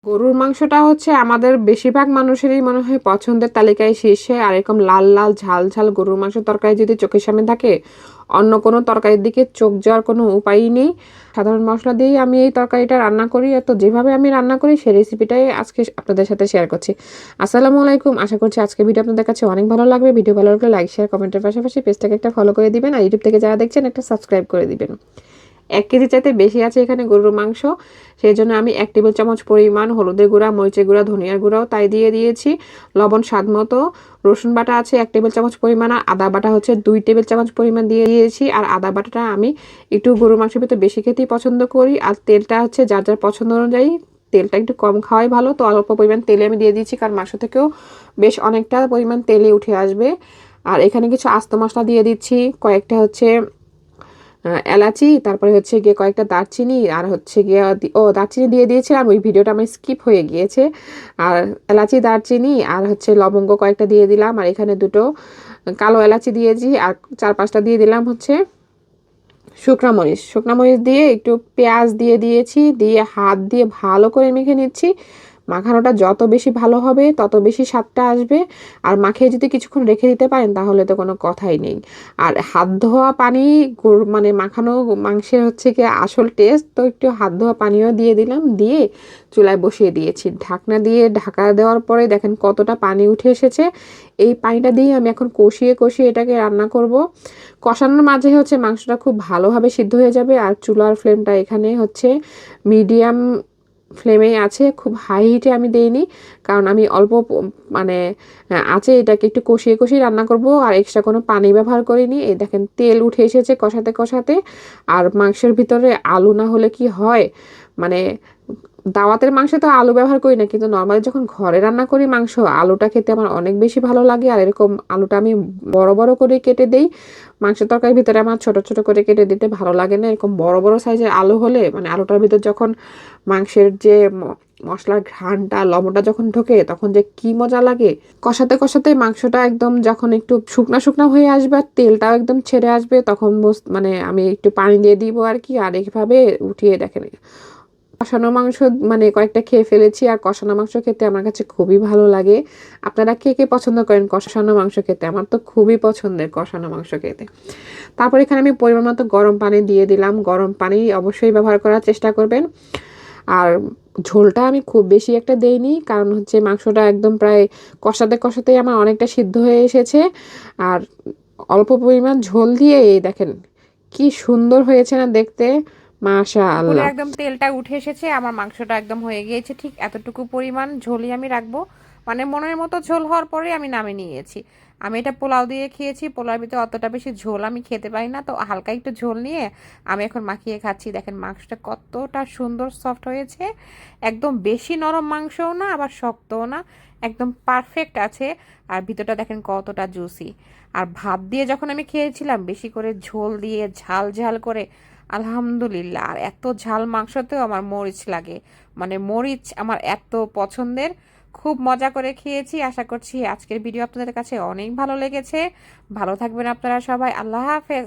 গরুর মাংসটা হচ্ছে আমাদের বেশিরভাগ মানুষেরই মনে হয় পছন্দের তালিকায় শীর্ষে। আর এরকম লাল লাল ঝাল ঝাল গরুর মাংসের তরকারি যদি চোখের সামনে থাকে, অন্য কোনো তরকারির দিকে চোখ যাওয়ার কোনো উপায়ই নেই। সাধারণ মশলা দিয়েই আমি এই তরকারিটা রান্না করি। তো যেভাবে আমি রান্না করি সেই রেসিপিটাই আজকে আপনাদের সাথে শেয়ার করছি। আসসালামু আলাইকুম, আশা করছি আজকে ভিডিও আপনাদের কাছে অনেক ভালো লাগবে। ভিডিও ভালো লাগলে লাইক শেয়ার কমেন্টের পাশাপাশি পেজটাকে একটা ফলো করে দিবেন, আর ইউটিউব থেকে যারা দেখছেন একটা সাবস্ক্রাইব করে দিবেন। 1 কেজি চাইতে বেশি আছে এখানে গরুর মাংস, সেই জন্য আমি 1 টেবিল চামচ পরিমাণ হলুদের গুঁড়া, মরিচের গুঁড়া, ধনিয়ার গুঁড়াও তাই দিয়ে দিয়েছি। লবণ স্বাদ মতো, রসুন বাটা আছে 1 টেবিল চামচ পরিমাণ, আর আদা বাটা হচ্ছে 2 টেবিল চামচ পরিমাণ দিয়ে দিয়েছি। আর আদা বাটাটা আমি একটু গরুর মাংসের ভিতরে বেশি খেতেই পছন্দ করি। আর তেলটা হচ্ছে যার যার পছন্দ অনুযায়ী, তেলটা একটু কম খাওয়াই ভালো। তো অল্প পরিমাণ তেলে আমি দিয়ে দিয়েছি, কারণ মাংস থেকেও বেশ অনেকটা পরিমাণ তেলে উঠে আসবে। আর এখানে কিছু আস্ত মশলা দিয়ে দিচ্ছি, কয়েকটা হচ্ছে এলাচি, তারপরে হচ্ছে গিয়ে কয়েকটা দারচিনি, আর হচ্ছে গিয়ে দারচিনি দিয়ে দিয়েছিলাম, ওই ভিডিওটা আমার স্কিপ হয়ে গিয়েছে। আর এলাচি, দারচিনি আর হচ্ছে লবঙ্গ কয়েকটা দিয়ে দিলাম। আর এখানে 2টো কালো এলাচি দিয়েছি, আর 4-5টা দিয়ে দিলাম হচ্ছে শুকনা মরিচ দিয়ে একটু পেঁয়াজ দিয়ে দিয়েছি, দিয়ে হাত দিয়ে ভালো করে মেখে নিচ্ছি। মাখানোটা যত বেশি ভালো হবে তত বেশি স্বাদটা আসবে। আর মাখিয়ে যদি কিছুক্ষণ রেখে দিতে পারেন তাহলে তো কোনো কথাই নেই। আর হাত ধোয়া পানি, মানে মাখানো মাংসের হচ্ছে কি আসল টেস্ট। তো একটু হাত ধোয়া পানিও দিয়ে দিলাম, দিয়ে চুলায় বসিয়ে দিয়েছি। ঢাকনা দিয়ে ঢাকা দেওয়ার পরে দেখেন কতটা পানি উঠে এসেছে। এই পানিটা দিয়ে আমি এখন কষিয়ে কষিয়ে এটাকে রান্না করব। কষানোর মাঝে হচ্ছে মাংসটা খুব ভালোভাবে সিদ্ধ হয়ে যাবে। আর চুলার ফ্লেমটা এখানে হচ্ছে মিডিয়াম ফ্লেমেই আছে, খুব হাই হিটে আমি দেইনি, কারণ আমি অল্প মানে আছে এটাকে একটু কষিয়ে কষিয়ে রান্না করব। আর এক্সট্রা কোনো পানি ব্যবহার করিনি। এই দেখেন তেল উঠে এসেছে কষাতে কষাতে। আর মাংসের ভিতরে আলু না হলে কি হয়, মানে দাওয়াতের মাংসে তো আলু ব্যবহার করি না, কিন্তু নর্মালি যখন ঘরে রান্না করি মাংস, আলুটা খেতে আমার অনেক বেশি ভালো লাগে। আর এরকম আলুটা আমি বড় বড় করে কেটে দেই। মাংসের তরকারির ভিতরে আমার ছোট ছোট করে কেটে দিতে ভালো লাগে না। এরকম বড় বড় সাইজের আলু হলে, মানে আলুটার ভিতর যখন মাংসের যে মশলার ঘ্রাণটা, লবণটা যখন ঢোকে তখন যে কি মজা লাগে। কষাতে কষাতে মাংসটা একদম যখন একটু শুকনা শুকনা হয়ে আসবে আর তেলটাও একদম ছেড়ে আসবে, তখন মানে আমি একটু পানি দিয়ে দিব আর কি। আর এইভাবে উঠিয়ে দেখেন কষানো মাংস মানে কয়েকটা খেয়ে ফেলেছি। আর কষানো মাংস খেতে আমার কাছে খুবই ভালো লাগে। আপনারা কে কে পছন্দ করেন কষানো মাংস খেতে? আমার তো খুবই পছন্দের কষানো মাংস খেতে। তারপর এখানে আমি পরিমাণ মতো গরম পানি দিয়ে দিলাম। গরম পানি অবশ্যই ব্যবহার করার চেষ্টা করবেন। আর ঝোলটা আমি খুব বেশি একটা দেইনি, কারণ হচ্ছে মাংসটা একদম প্রায় কষাতে কষাতেই আমার অনেকটা সিদ্ধ হয়ে এসেছে। আর অল্প পরিমাণ ঝোল দিয়ে এই দেখেন কি সুন্দর হয়েছে না দেখতে, মাশাআল্লাহ। একদম তেলটা উঠে এসেছে, আমার মাংসটা একদম হয়ে গিয়েছে। ঠিক এতটুকু পরিমাণ ঝোলই আমি রাখবো, মানে মনের মতো ঝোল হওয়ার পরে আমি নামিয়ে নিয়েছি। আমি এটা পোলাও দিয়ে খেয়েছি, পোলাওর ভিতরে অতটা বেশি ঝোল আমি খেতে পারি না, তো হালকা একটু ঝোল নিয়ে আমি এখন মাখিয়ে খাচ্ছি। দেখেন মাংসটা কতটা সুন্দর সফট হয়েছে, একদম বেশি নরম মাংসও না আবার শক্তও না, একদম পারফেক্ট আছে। আর ভিতরটা দেখেন কতটা জুসি। আর ভাত দিয়ে যখন আমি খেয়েছিলাম বেশি করে ঝোল দিয়ে ঝাল ঝাল করে, আলহামদুলিল্লাহ। আর এত ঝাল মাংসতেও আমার মরিচ লাগে, মানে মরিচ আমার এত পছন্দের। খুব মজা করে খেয়েছি। আশা করছি আজকের ভিডিও আপনাদের কাছে অনেক ভালো লেগেছে। ভালো থাকবেন আপনারা সবাই। আল্লাহ হাফেজ।